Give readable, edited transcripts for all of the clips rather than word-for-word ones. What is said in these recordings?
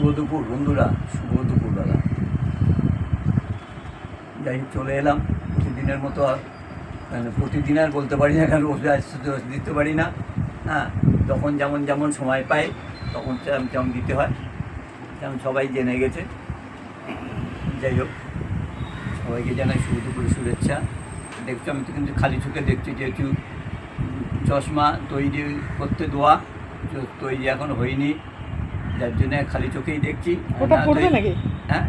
শুভ দুপুর বন্ধুরা, শুভ দুপুরবেলা। যাই হোক, চলে এলাম প্রতিদিনের মতো। আর প্রতিদিন আর বলতে পারি না, কারণ ওষুধ দিতে পারি না। হ্যাঁ, যখন যেমন যেমন সময় পাই তখন তেমন দিতে হয়, তেমন সবাই জেনে গেছে। যাই হোক, সবাইকে জানাই শুভ দুপুর শুভেচ্ছা। দেখছো, আমি তো কিন্তু খালি চোখে দেখছি, যেহেতু চশমা তৈরি করতে দেওয়া তৈরি এখন হয়নি, যার জন্য খালি চোখেই দেখছি। ওটা পড়বে নাকি? হ্যাঁ,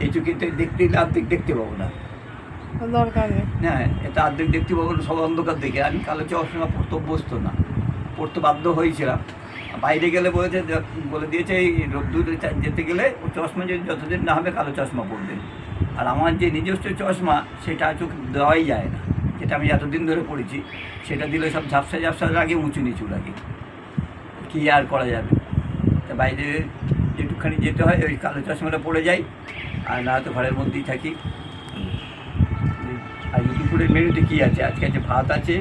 এই চোখে দেখতে অর্ধেক দেখতে পাবো না, দরকার নেই। হ্যাঁ, এটা অর্ধেক দেখতে পাবো না, সব অন্ধকার দেখে। আমি কালো চশমা পড়তে অভ্যস্ত না, পড়তে বাধ্য হয়েছিলাম। বাইরে গেলে বলে দিয়েছে এই রোদ্দুরে যেতে গেলে ও চশমা যদি যতদিন না হবে কালো চশমা পড়বেন। আর আমার যে নিজস্ব চশমা সেটা চোখ দেওয়াই যায় না, যেটা আমি এতদিন ধরে পড়েছি, সেটা দিলে সব ঝাপসা ঝাপসা লাগে, উঁচু নিচু লাগে। কী আর করা যাবে? তা বাইরে যেটুকখানি যেতে হয় ওই কালো চশমাটা পড়ে যাই, আর না তো ঘরের মধ্যেই থাকি। আর দুপুরের মেনুতে কী আছে? আজকে আছে ভাত আছে,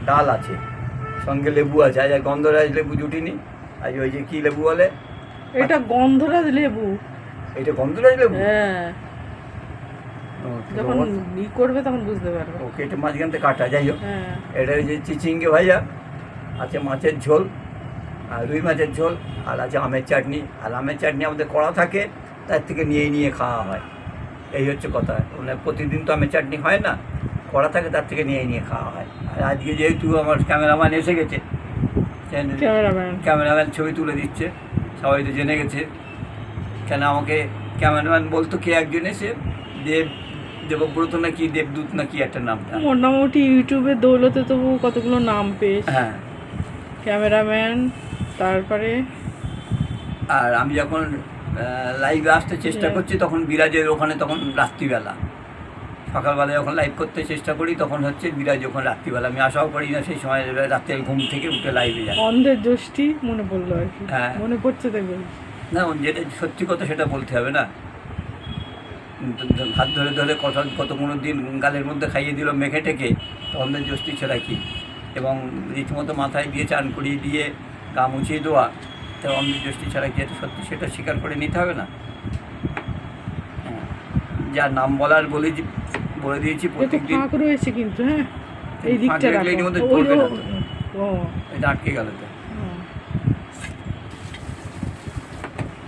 ডাল আছে, সঙ্গে লেবু আছে। আজ আর গন্ধরাজ লেবু জুটিনি। আজ ওই যে কী লেবু বলে, এটা গন্ধরাজ লেবু। এটা গন্ধরাজ লেবু? হ্যাঁ, যখন ই করবে তখন বুঝতে পারবে। ওকে, এটা মাঝখান থেকে কাটা। যাই হোক, হ্যাঁ, এটা ওই যে চিচিঙ্গে ভাজা আছে, মাছের ঝোল আর রুই মাছের ঝোল, আর আছে আমের চাটনি। আর আমের চাটনি আমাদের করা থাকে, তার থেকে নিয়ে খাওয়া হয়। এই হচ্ছে কথা। মানে প্রতিদিন তো আমের চাটনি হয় না, করা থাকে, তার থেকে নিয়ে খাওয়া হয়। আর আজকে যেহেতু আমার ক্যামেরাম্যান এসে গেছে, ক্যামেরাম্যান ছবি তুলে দিচ্ছে, সবাই তো জেনে গেছে। কেন আমাকে ক্যামেরাম্যান বলতো কে একজন এসে, দেবব্রত না কি দেবদূত না কি একটা নামটা। মোটামুটি ইউটিউবের দৌলতে তবু কতগুলো নাম পেয়েছে। হ্যাঁ, ক্যামেরাম্যান, তারপরে। আর আমি যখন লাইভে আসতে চেষ্টা করছি তখন বিরাজের ওখানে, তখন রাত্রিবেলা। সকালবেলা যখন লাইভ করতে চেষ্টা করি তখন হচ্ছে বিরাজ ওখানে রাত্রিবেলা। আমি আশাও করি না সেই সময় রাত্রে ঘুম থেকে উঠে লাইভে যায়। অন্ধের যষ্টি মনে পড়লো আর কি। হ্যাঁ, মনে পড়ছে দেখবেন না, যেটা সত্যি কথা সেটা বলতে হবে না। হাত ধরে ধরে কত কোনো দিন গালের মধ্যে খাইয়ে দিল মেখে টেকে, অন্ধের যষ্টি ছেড়া কি। এবং রীতিমতো মাথায় দিয়ে চান করিয়ে দিয়ে গা মুছিয়ে দেওয়া, তো অন্ধের যষ্টি ছাড়া কি, এটা সত্যি, সেটা স্বীকার করে নিতে হবে না। হ্যাঁ, যার নাম বলার বলে দিয়েছি প্রত্যেকদিন। ফাঁক রয়েছে কিন্তু। হ্যাঁ, এই দিকটা এর মধ্যে পড়বে না তো, এটা আটকে গেল তো।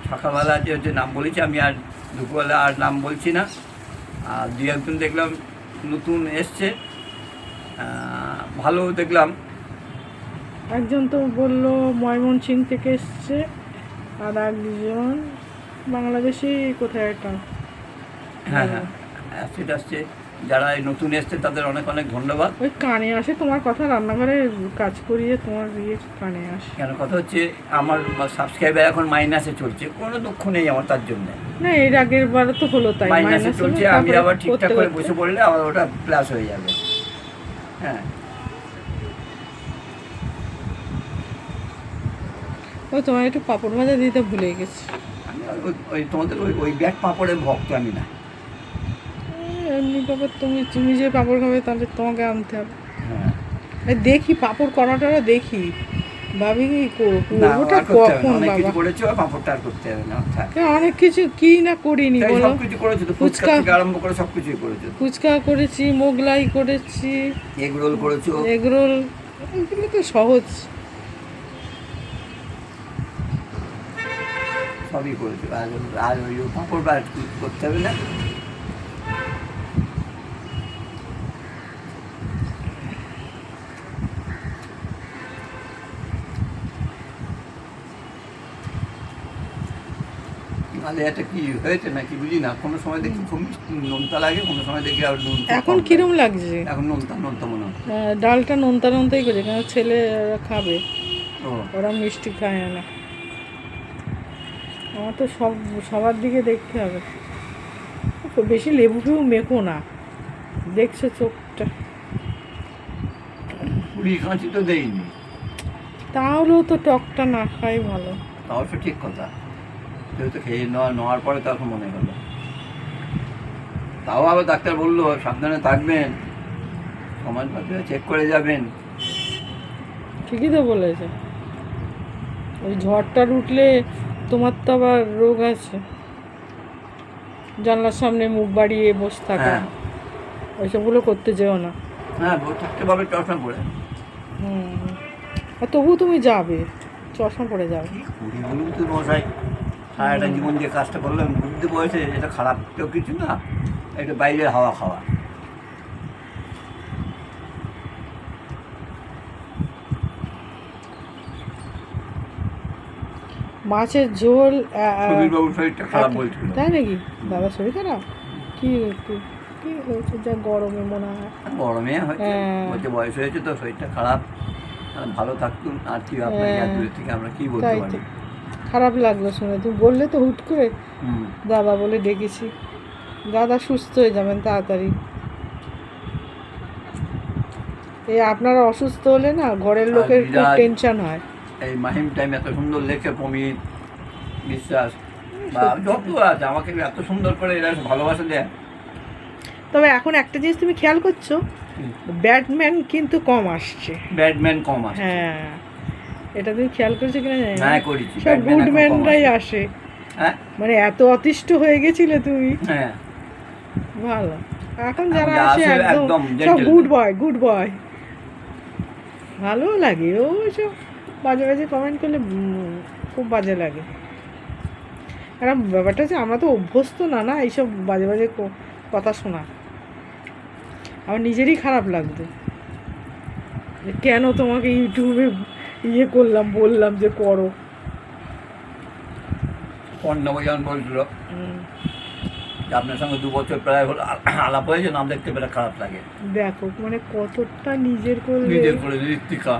সকালবেলা যে নাম বলেছি আমি, আর দুপুরবেলা আর নাম বলছি না। আর দু একজন দেখলাম নতুন এসছে, ভালো দেখলাম। একজন তো বললো ময়মনসিং থেকে এসছে, আর একজন বাংলাদেশি কোথায় একটা। হ্যাঁ হ্যাঁ, অ্যাসিড আসছে। যারা নতুন এসছে তাদের অনেক অনেক ধন্যবাদ। ওই কানে আসে তোমার কথা, রান্নাঘরে কাজ করিয়ে তোমার কানে আসে। কেন কথা হচ্ছে, আমার সাবস্ক্রাইবার এখন মাইনাসে চলছে, কোনো দুঃখ নেই আমার তার জন্য। না, এর আগের বার তো হলো তাই মাইনাসে চলছে, আমি আবার ঠিকঠাক করে বসে পড়লে আবার ওটা প্লাস হয়ে যাবে। হ্যাঁ, ও তোমার একটু পাঁপড় ভাজা দিতে ভুলে গেছি। আমি ওই তোমাদের ওই ব্যাট পাঁপড়ের ভক্ত আমি না। এমনি পাঁপড়, তুমি যে পাঁপড় খাবে তাহলে তোমাকে আনতে হবে। হ্যাঁ, দেখি পাঁপড় করাটা দেখি, ভাবি কি করবো ওটা কখন বাবা করেছো, পাঁপড়টা আর করতে হবে না। অনেক কিছু কি না করিনি বলো। সবকিছু করেছো তো, ফুচকা থেকে আরম্ভ করে সবকিছুই করেছো। ফুচকা করেছি, মোগলাই করেছি, এগরোল করেছো। এগরোল, এগুলো তো সহজ, সবই করেছো। আর ওই পাঁপড় বার করতে হবে না। মানে এটা কি হয়েছে নাকি বুঝি না, কোনো সময় দেখি খুব নোনতা লাগে, কোনো সময় দেখি আর নুন। এখন কিরম লাগছে? এখন নোনতা মনে হয়। ডালটা নোনতাই করছে, কারণ ছেলেরা খাবে, ও, ওরা মিষ্টি খায় না। আমার তো সবার দিকে দেখতে হবে। বেশি লেবু ফেবু মেখো না, দেখছো চোখটা। পুরি কাঁচি তো দেয়নি, তাহলেও তো টকটা না খাই ভালো। তাও তো ঠিক কথা, যেহেতু খেয়ে নেওয়ার পরে তখন মনে হলো। তাও আবার ডাক্তার বললো সাবধানে থাকবেন, সমাজপত্র চেক করে যাবেন। ঠিকই তো বলেছে। ওই ঝড়টা উঠলে তোমার তো আবার রোগ আছে, জানলার সামনে মুখ বাড়িয়ে বসে থাকা, হ্যাঁ ওইসবগুলো করতে যেও না। হ্যাঁ থাকতে পারবে চশমা পরে। হুম, আর তবুও তুমি যাবে, চশমা পরে যাবে। কি করি বলুন তো মশাই, সারাটা জীবন যে কাজটা করলাম বুদ্ধি বয়সে, এটা খারাপ তো কিছু না, এটা বাইরের হাওয়া খাওয়া। মাছের ঝোল সুবীরবাবুর শরীরটা খারাপ বলছিল। তাই নাকি? দাদার শরীর খারাপ? কি কি কি হয়েছে? যা গরমে মনে হয়। গরমে হয়েছে, হ্যাঁ। বলতে বয়স হয়েছে তো শরীরটা খারাপ, আর ভালো থাকতুন আর কি আপনাকে হ্যাঁ। এত দূর থেকে আমরা কি বলতে তাই পারি। তো, খারাপ লাগলো শুনে, তুমি বললে তো হুট করে হুম। দাদা বলে ডেকেছি। দাদা সুস্থ হয়ে যাবেন তাড়াতাড়ি। এই আপনারা অসুস্থ হলে না ঘরের আর লোকের খুব বিরাট টেনশন হয়। এই মাহিম টাইম এত সুন্দর লেখে প্রমিত বিশ্বাস বা যত আছে, আমাকে এত সুন্দর করে এরা ভালোবাসা দেয়। তবে এখন একটা জিনিস তুমি খেয়াল করছো, ব্যাটম্যান কিন্তু কম আসছে। ব্যাটম্যান কম আছে। হ্যাঁ, এটা তুমি খেয়াল করছো কিনা জানি না। হ্যাঁ করেছি, সব Batman এখন কম গুডম্যানরাই আসে। আসে। হ্যাঁ মানে এত অতিষ্ঠ হয়ে গেছিলে তুমি। হ্যাঁ ভালো, এখন এখন যারা যা আসে আসে একদম একদম সব gentleman। Good boy. ভালো লাগে ওই সব বাজে বাজে কমেন্ট করলে, খুব বাজে লাগে। কারণ ব্যাপারটা হচ্ছে আমরা তো অভ্যস্ত না না এইসব বাজে বাজে কথা শোনা। আমার নিজেরই খারাপ লাগতো যে কেন তোমাকে ইউটিউবে বললাম যে করো। পর্ণব যখন বলছিল হুম, যে আপনার সঙ্গে 2 বছর প্রায় হলো আলাপ হয়েছে, নাম দেখতে পেলে খারাপ লাগে। দেখো মানে কতটা নিজের করলে। নিজের করে ঋত্বিকা,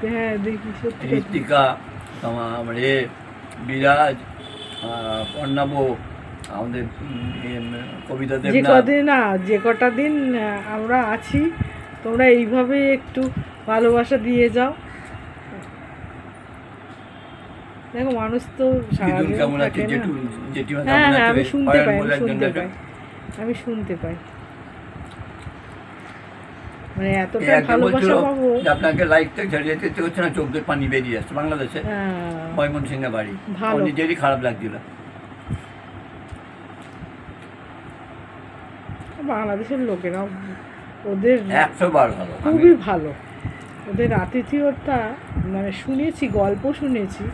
হ্যাঁ দেখি সত্যি কথা। ঋত্বিকা আমার বিরাজ, পর্ণব, আমাদের কবিতা যে দেবনাথ। কদিন না, যে কটা দিন আমরা আছি, তোমরা এইভাবে একটু ভালোবাসা দিয়ে যাও। দেখো মানুষ তো সারা দিদুন জীবন কেমন আছে, থাকে না। জেঠু জেঠিমা হ্যাঁ কেমন হ্যাঁ, আছে, আমি শুনতে পাই, বলে একজন আছে। আমি শুনতে পাই। মানে এই এতটা একজন ভালোবাসা বলছিল পাবো। যে আপনাকে লাইফ থেকে ঝরিয়ে দিতে হচ্ছে না, চোখের পানি বেরিয়ে যাচ্ছে। বাংলাদেশে হ্যাঁ, ময়মনসিংহে বাড়ি, ভালো। ওর নিজেরই খারাপ লাগছিল। বাংলাদেশের লোকেরা ওদের 100 বার ভালো। খুবই ভালো। ওদের আতিথেয়তা মানে শুনেছি, গল্প শুনেছি,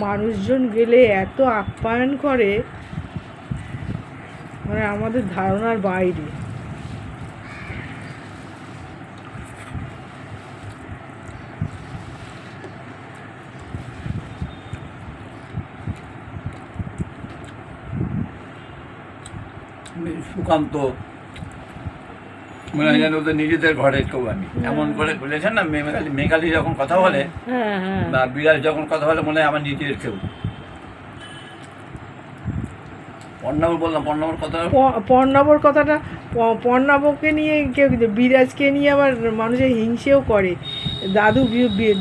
মানুষজন গেলে এত আপ্যায়ন করে, মানে আমাদের ধারণার বাইরে। সুকান্ত মনে হয় যেন ওদের নিজেদের ঘরের কেউ। আমি এমন করে বলেছেন না, মেঘালি যখন কথা বলে হ্যাঁ হ্যাঁ, বা বিরাজ যখন কথা বলে, মনে হয় আমার নিজের কেউ। পর্ণব বললাম, পর্ণবর কথা পর্ণবর কথাটা, পর্ণবকে নিয়ে কেউ বিরাজকে নিয়ে আবার মানুষের হিংসেও করে।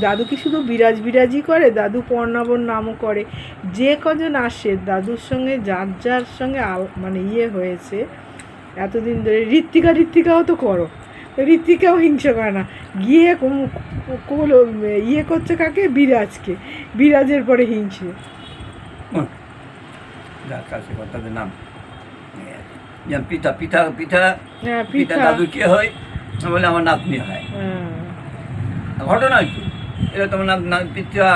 দাদু কি শুধু বিরাজই করে, দাদু পর্ণবর নামও করে। যে কজন আসে দাদুর সঙ্গে, যার সঙ্গে মানে হয়েছে এতদিন ধরে, ঋত্বিকাও তো করো, ঋত্বিকাও হিংসে করে না, গিয়ে করছে কাকে? বিরাজকে, বিরাজের পরে হিংসে। যার কাছে কথাদের নাম যেমন পিতা পিতা পিতা হ্যাঁ, পিতা দাদু কে হয় বলে আমার নাতনি হয়। হ্যাঁ, ঘটনা কি, এটা তোমার পিতা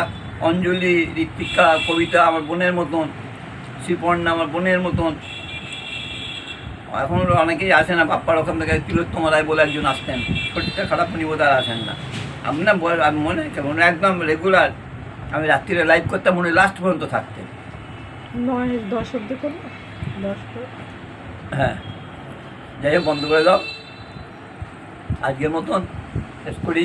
অঞ্জলি, ঋত্বিকা, কবিতা আমার বোনের মতন, শ্রীপর্ণা আমার বোনের মতন। এখন অনেকেই আসে না, বাপ্পার ওখান থেকে তিলোত্তম রায় বলে একজন আসতেন, শরীরটা খারাপ উনি বোধ আর আসেন না। আমি না আমি মনে কেমন একদম রেগুলার, আমি রাত্রিরে লাইভ করতাম, মনে লাস্ট পর্যন্ত থাকতেন। 9-10 অব্দি করো, 10 করে। হ্যাঁ, যাই হোক বন্ধ করে দাও আজকের মতন, শেষ করি।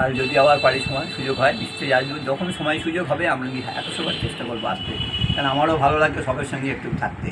আর যদি আবার পারি, সময় সুযোগ হয় নিশ্চয়ই আসবে, যখন সময় সুযোগ হবে আমরা 100 বার চেষ্টা করবো আসতে, কারণ আমারও ভালো লাগে সবার সঙ্গে একটু থাকতে।